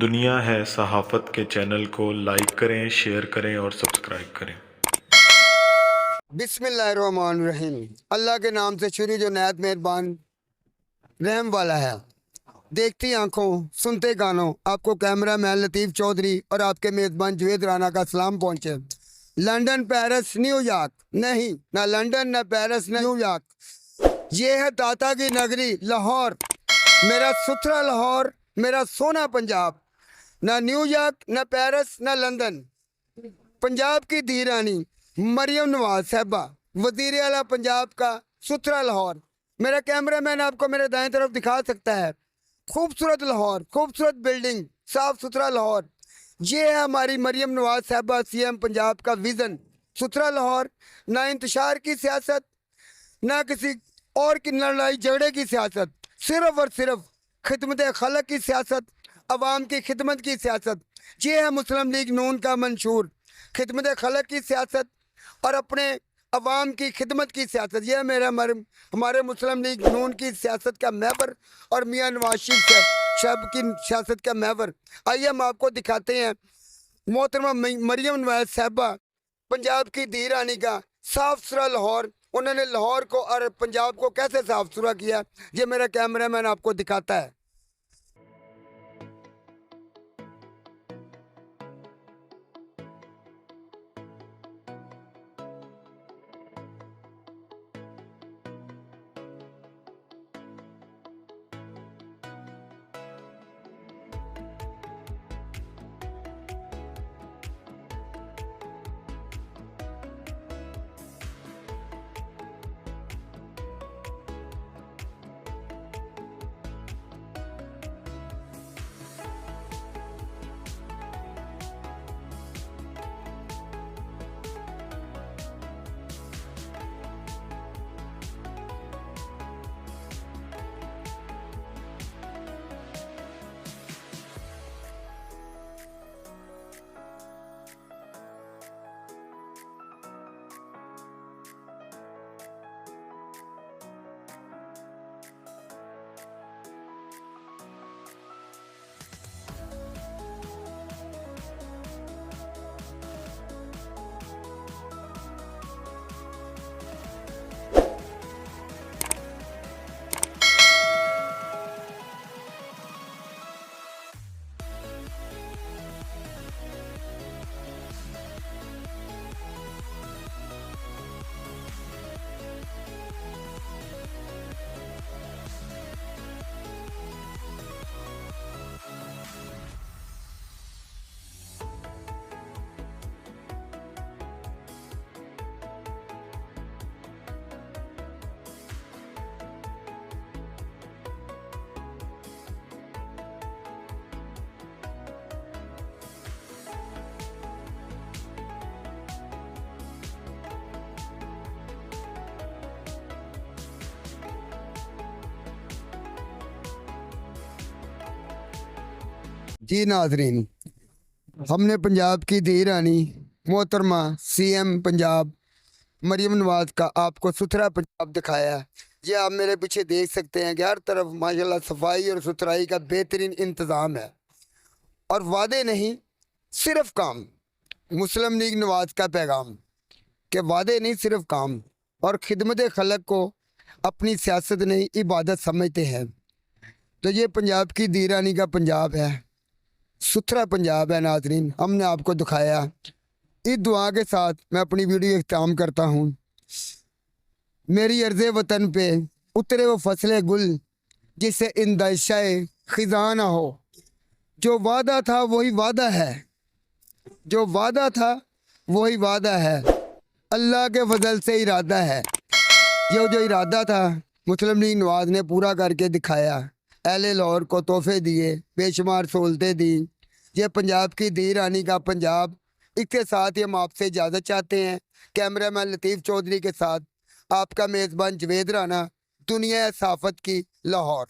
दुनिया है सहाफ़त के चैनल को लाइक करें, शेयर करें और सब्सक्राइब करें। बिस्मिल्लाहिर्रहमानिर्रहीम। अल्लाह के नाम से शुरू जो नहायत मेहरबान रहम वाला है। देखती आंखों सुनते कानों, आपको कैमरा मैन लतीफ़ चौधरी और आपके मेज़बान जवेद राना का सलाम पहुँचे। लंदन, पेरिस, न्यूयॉर्क नहीं, ना लंदन, ना पेरिस, ना न्यूयॉर्क। ये है दाता की नगरी लाहौर, मेरा सुथरा लाहौर, मेरा सोना पंजाब। ना न्यूयॉर्क, ना पेरिस, ना लंदन। पंजाब की धी रानी मरियम नवाज साहबा, वजीर आला पंजाब का सुथरा लाहौर। मेरा कैमरामैन आपको मेरे दाएं तरफ दिखा सकता है। खूबसूरत लाहौर, खूबसूरत बिल्डिंग, साफ सुथरा लाहौर। ये है हमारी मरियम नवाज साहबा सीएम पंजाब का विजन। सुथरा लाहौर, ना इंतशार की सियासत, ना किसी और की लड़ाई झगड़े की सियासत, सिर्फ और सिर्फ खिदमत खलक की सियासत, अवाम की खिदमत की सियासत। ये है मुस्लिम लीग नून का मंशूर, खिदमत खलक की सियासत और अपने अवाम की खिदमत की सियासत। यह मेरा हमारे मुस्लिम लीग नून की सियासत का महवर और मियाँ नवाज शरीफ साहब की सियासत का महवर। आइए हम आपको दिखाते हैं मोहतरमा मरियम नवाज साहबा पंजाब की धी रानी का साफ सुथरा लाहौर। उन्होंने लाहौर को और पंजाब को कैसे साफ सुथरा किया, ये मेरा कैमरामैन आपको दिखाता है। जी नाजरीन, हमने पंजाब की धी रानी मोहतरमा सीएम पंजाब मरियम नवाज का आपको सुथरा पंजाब दिखाया है। ये आप मेरे पीछे देख सकते हैं कि हर तरफ माशाल्लाह सफाई और सुथराई का बेहतरीन इंतज़ाम है। और वादे नहीं, सिर्फ काम। मुस्लिम लीग नवाज का पैगाम कि वादे नहीं, सिर्फ काम। और खिदमत खलक को अपनी सियासत नहीं, इबादत समझते हैं। तो ये पंजाब की धी रानी का पंजाब है, सुथरा पंजाब है। नाजरीन, हमने आपको दिखाया। इस दुआ के साथ मैं अपनी वीडियो इख्तिताम करता हूँ। मेरी अर्ज़े वतन पे उतरे वो फसले गुल, जिससे इंदाशाए खिज़ां ना हो। जो वादा था वही वादा है, जो वादा था वही वादा है। अल्लाह के फजल से इरादा है। ये जो इरादा था मुस्लिम लीग नवाज ने पूरा करके दिखाया। अहले लाहौर को तोहफे दिए, बेशुमार सहूलतें दी। ये पंजाब की धी रानी का पंजाब। इसके साथ ही हम आपसे इजाज़त चाहते हैं। कैमरामैन लतीफ़ चौधरी के साथ आपका मेज़बान जवेद राना, दुनिया सहाफ़त की लाहौर।